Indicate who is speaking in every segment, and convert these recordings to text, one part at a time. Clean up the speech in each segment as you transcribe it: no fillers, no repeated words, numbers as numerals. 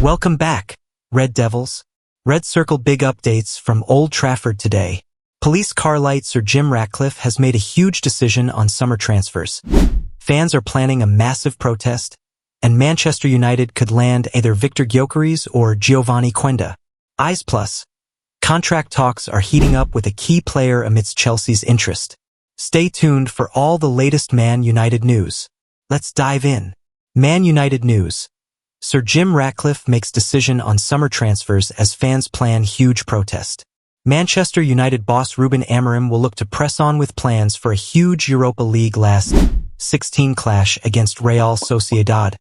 Speaker 1: Welcome back, Red Devils. Red Circle big updates from Old Trafford today. Police car light Sir Jim Ratcliffe has made a huge decision on summer transfers. Fans are planning a massive protest, and Manchester United could land either Viktor Gyokeres or Geovany Quenda. Eyes Plus. Contract talks are heating up with a key player amidst Chelsea's interest. Stay tuned for all the latest Man United news. Let's dive in. Man United news. Sir Jim Ratcliffe makes decision on summer transfers as fans plan huge protest. Manchester United boss Ruben Amorim will look to press on with plans for a huge Europa League last 16 clash against Real Sociedad,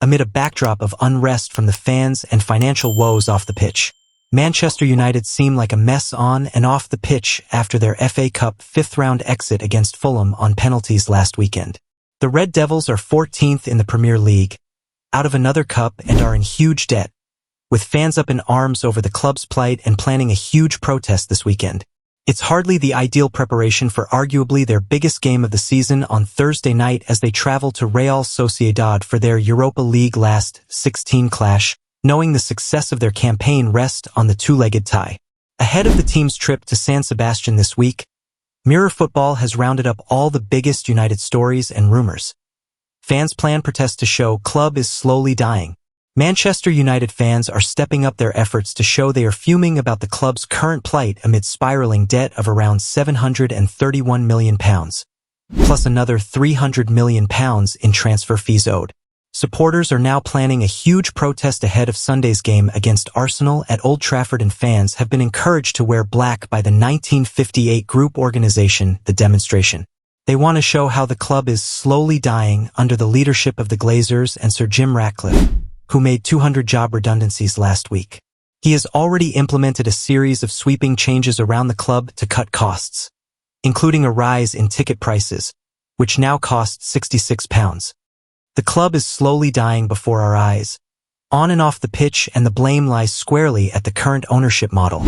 Speaker 1: amid a backdrop of unrest from the fans and financial woes off the pitch. Manchester United seem like a mess on and off the pitch after their FA Cup fifth-round exit against Fulham on penalties last weekend. The Red Devils are 14th in the Premier League, out of another cup, and are in huge debt, with fans up in arms over the club's plight and planning a huge protest this weekend. It's hardly the ideal preparation for arguably their biggest game of the season on Thursday night as they travel to Real Sociedad for their Europa League last 16 clash, knowing the success of their campaign rests on the two-legged tie. Ahead of the team's trip to San Sebastian this week, Mirror Football has rounded up all the biggest United stories and rumors. Fans plan protest to show club is slowly dying. Manchester United fans are stepping up their efforts to show they are fuming about the club's current plight amid spiraling debt of around £731 million, plus another £300 million in transfer fees owed. Supporters are now planning a huge protest ahead of Sunday's game against Arsenal at Old Trafford, and fans have been encouraged to wear black by the 1958 group organization, The Demonstration. They want to show how the club is slowly dying under the leadership of the Glazers and Sir Jim Ratcliffe, who made 200 job redundancies last week. He has already implemented a series of sweeping changes around the club to cut costs, including a rise in ticket prices, which now cost £66. The club is slowly dying before our eyes, on and off the pitch, and the blame lies squarely at the current ownership model,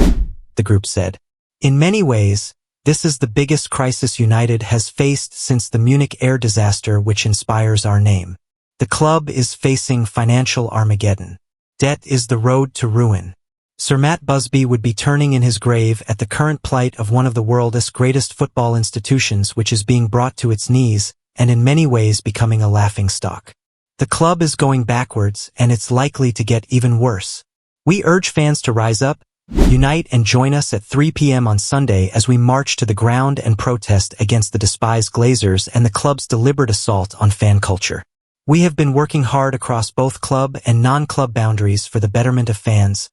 Speaker 1: the group said. In many ways, this is the biggest crisis United has faced since the Munich air disaster, which inspires our name. The club is facing financial Armageddon. Debt is the road to ruin. Sir Matt Busby would be turning in his grave at the current plight of one of the world's greatest football institutions, which is being brought to its knees and in many ways becoming a laughingstock. The club is going backwards, and it's likely to get even worse. We urge fans to rise up, unite, and join us at 3 p.m. on Sunday as we march to the ground and protest against the despised Glazers and the club's deliberate assault on fan culture. We have been working hard across both club and non-club boundaries for the betterment of fans,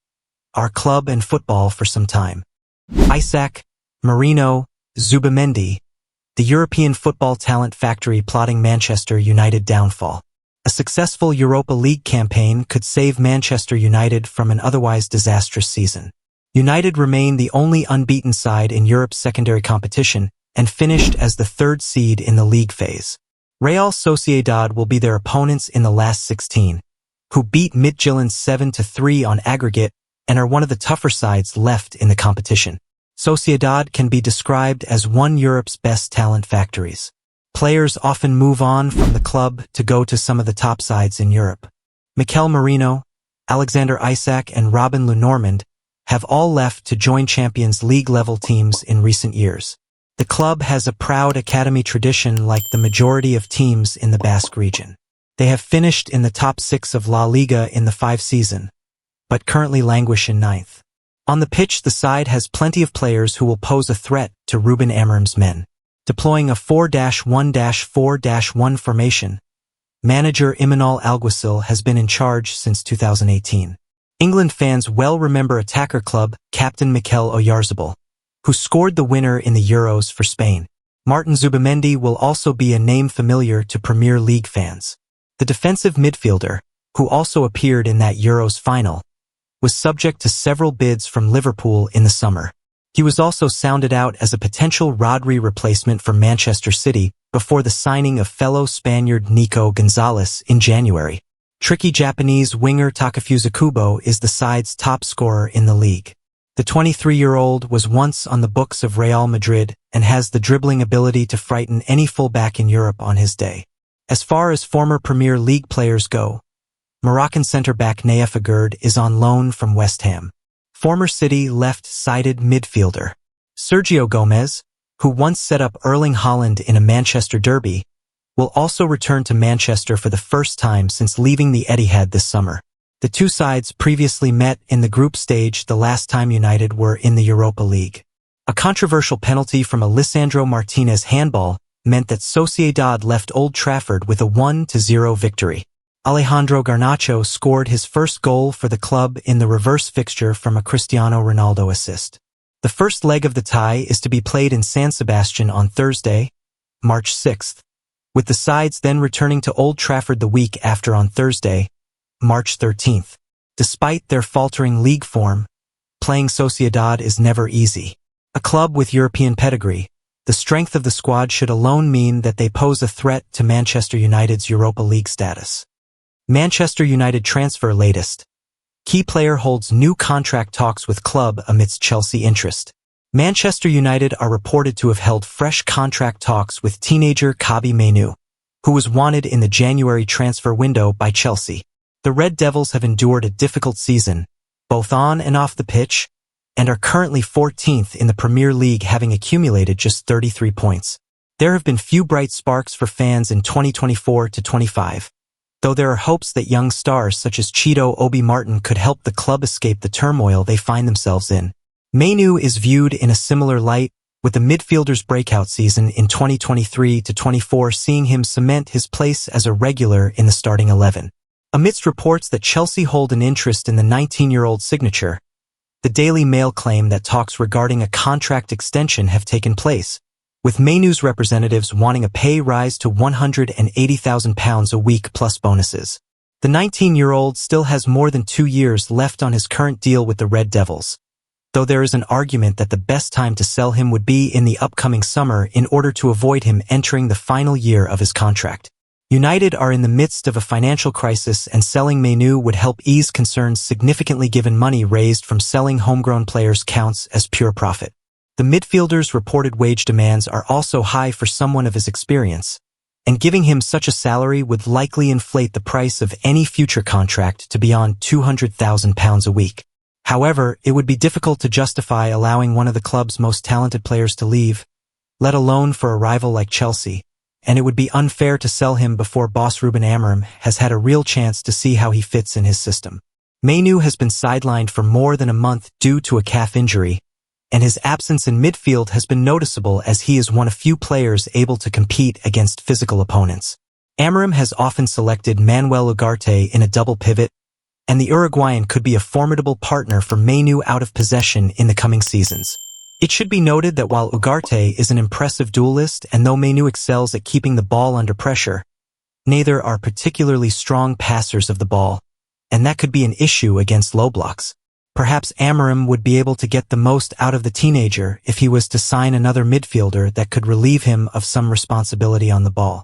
Speaker 1: our club and football for some time. Isak, Merino, Zubimendi, the European football talent factory plotting Manchester United downfall. A successful Europa League campaign could save Manchester United from an otherwise disastrous season. United remain the only unbeaten side in Europe's secondary competition and finished as the third seed in the league phase. Real Sociedad will be their opponents in the last 16, who beat Midtjylland 7-3 on aggregate and are one of the tougher sides left in the competition. Sociedad can be described as one of Europe's best talent factories. Players often move on from the club to go to some of the top sides in Europe. Mikel Merino, Alexander Isak, and Robin Lenormand have all left to join Champions League-level teams in recent years. The club has a proud academy tradition like the majority of teams in the Basque region. They have finished in the top 6 of La Liga in the 5 season, but currently languish in 9th. On the pitch, the side has plenty of players who will pose a threat to Ruben Amorim's men. Deploying a 4-1-4-1 formation, manager Imanol Alguacil has been in charge since 2018. England fans well remember attacker club captain Mikel Oyarzabal, who scored the winner in the Euros for Spain. Martin Zubimendi will also be a name familiar to Premier League fans. The defensive midfielder, who also appeared in that Euros final, was subject to several bids from Liverpool in the summer. He was also sounded out as a potential Rodri replacement for Manchester City before the signing of fellow Spaniard Nico Gonzalez in January. Tricky Japanese winger Takefusa Kubo is the side's top scorer in the league. The 23-year-old was once on the books of Real Madrid and has the dribbling ability to frighten any fullback in Europe on his day. As far as former Premier League players go, Moroccan centre-back Naif Aguerd is on loan from West Ham. Former City left-sided midfielder Sergio Gomez, who once set up Erling Haaland in a Manchester derby, will also return to Manchester for the first time since leaving the Etihad this summer. The two sides previously met in the group stage the last time United were in the Europa League. A controversial penalty from Lisandro Martinez handball meant that Sociedad left Old Trafford with a 1-0 victory. Alejandro Garnacho scored his first goal for the club in the reverse fixture from a Cristiano Ronaldo assist. The first leg of the tie is to be played in San Sebastian on Thursday, March 6th, with the sides then returning to Old Trafford the week after on Thursday, March 13th. Despite their faltering league form, playing Sociedad is never easy. A club with European pedigree, the strength of the squad should alone mean that they pose a threat to Manchester United's Europa League status. Manchester United transfer latest. Key player holds new contract talks with club amidst Chelsea interest. Manchester United are reported to have held fresh contract talks with teenager Kobbie Mainoo, who was wanted in the January transfer window by Chelsea. The Red Devils have endured a difficult season, both on and off the pitch, and are currently 14th in the Premier League, having accumulated just 33 points. There have been few bright sparks for fans in 2024-25, though there are hopes that young stars such as Cheeto Obi Martin could help the club escape the turmoil they find themselves in. Mainoo is viewed in a similar light, with the midfielder's breakout season in 2023-24 seeing him cement his place as a regular in the starting 11. Amidst reports that Chelsea hold an interest in the 19-year-old signature, the Daily Mail claim that talks regarding a contract extension have taken place, with Mainoo's representatives wanting a pay rise to £180,000 a week plus bonuses. The 19-year-old still has more than 2 years left on his current deal with the Red Devils, though there is an argument that the best time to sell him would be in the upcoming summer in order to avoid him entering the final year of his contract. United are in the midst of a financial crisis, and selling Mainoo would help ease concerns significantly given money raised from selling homegrown players counts as pure profit. The midfielder's reported wage demands are also high for someone of his experience, and giving him such a salary would likely inflate the price of any future contract to beyond £200,000 a week. However, it would be difficult to justify allowing one of the club's most talented players to leave, let alone for a rival like Chelsea, and it would be unfair to sell him before boss Ruben Amorim has had a real chance to see how he fits in his system. Mainoo has been sidelined for more than a month due to a calf injury, and his absence in midfield has been noticeable as he is one of few players able to compete against physical opponents. Amorim has often selected Manuel Ugarte in a double pivot, and the Uruguayan could be a formidable partner for Mainoo out of possession in the coming seasons. It should be noted that while Ugarte is an impressive duelist and though Mainoo excels at keeping the ball under pressure, neither are particularly strong passers of the ball, and that could be an issue against low blocks. Perhaps Amorim would be able to get the most out of the teenager if he was to sign another midfielder that could relieve him of some responsibility on the ball.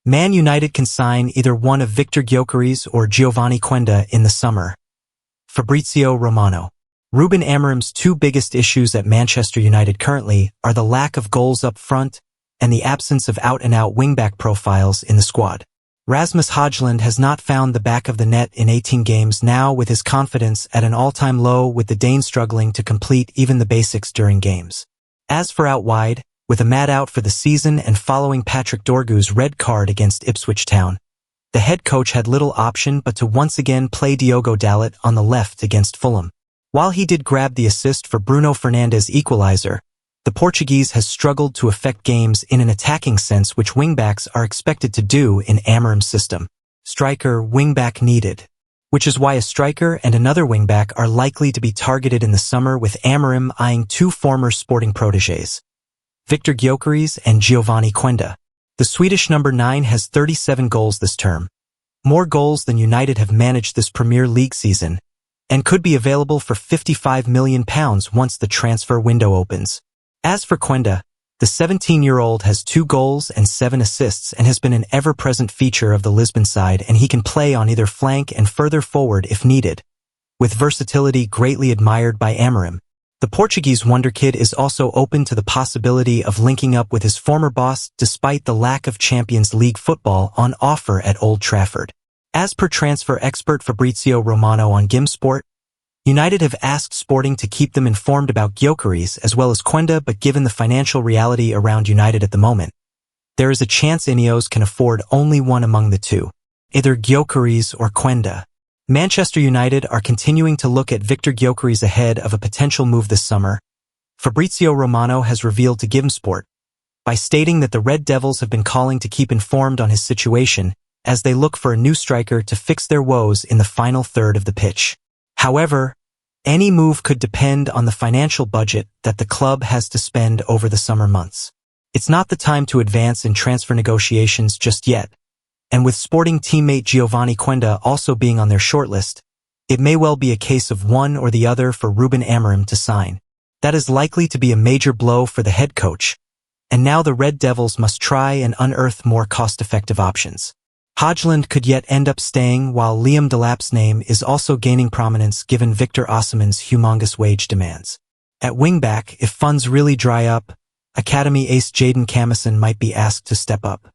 Speaker 1: Man United can sign either one of Viktor Gyokeres or Geovany Quenda in the summer. Fabrizio Romano. Ruben Amorim's two biggest issues at Manchester United currently are the lack of goals up front and the absence of out-and-out wingback profiles in the squad. Rasmus Højlund has not found the back of the net in 18 games now, with his confidence at an all-time low, with the Dane struggling to complete even the basics during games. As for out wide, with Ahmad out for the season and following Patrick Dorgu's red card against Ipswich Town, the head coach had little option but to once again play Diogo Dalot on the left against Fulham. While he did grab the assist for Bruno Fernandes' equalizer, the Portuguese has struggled to affect games in an attacking sense, which wingbacks are expected to do in Amorim's system. Striker wingback needed, which is why a striker and another wingback are likely to be targeted in the summer, with Amorim eyeing two former Sporting protégés, Viktor Gyokeres and Geovany Quenda. The Swedish number 9 has 37 goals this term, more goals than United have managed this Premier League season, and could be available for £55 million once the transfer window opens. As for Quenda, the 17-year-old has 2 goals and 7 assists and has been an ever-present feature of the Lisbon side, and he can play on either flank and further forward if needed, with versatility greatly admired by Amorim. The Portuguese wonderkid is also open to the possibility of linking up with his former boss despite the lack of Champions League football on offer at Old Trafford. As per transfer expert Fabrizio Romano on Gimsport, United have asked Sporting to keep them informed about Gyokeres as well as Quenda, but given the financial reality around United at the moment, there is a chance Ineos can afford only one among the two, either Gyokeres or Quenda. Manchester United are continuing to look at Viktor Gyokeres ahead of a potential move this summer. Fabrizio Romano has revealed to Gimsport by stating that the Red Devils have been calling to keep informed on his situation as they look for a new striker to fix their woes in the final third of the pitch. However, any move could depend on the financial budget that the club has to spend over the summer months. It's not the time to advance in transfer negotiations just yet, and with Sporting teammate Geovany Quenda also being on their shortlist, it may well be a case of one or the other for Ruben Amorim to sign. That is likely to be a major blow for the head coach, and now the Red Devils must try and unearth more cost-effective options. Højlund could yet end up staying, while Liam Delap's name is also gaining prominence given Victor Osimhen's humongous wage demands. At wingback, if funds really dry up, academy ace Jadon Camison might be asked to step up.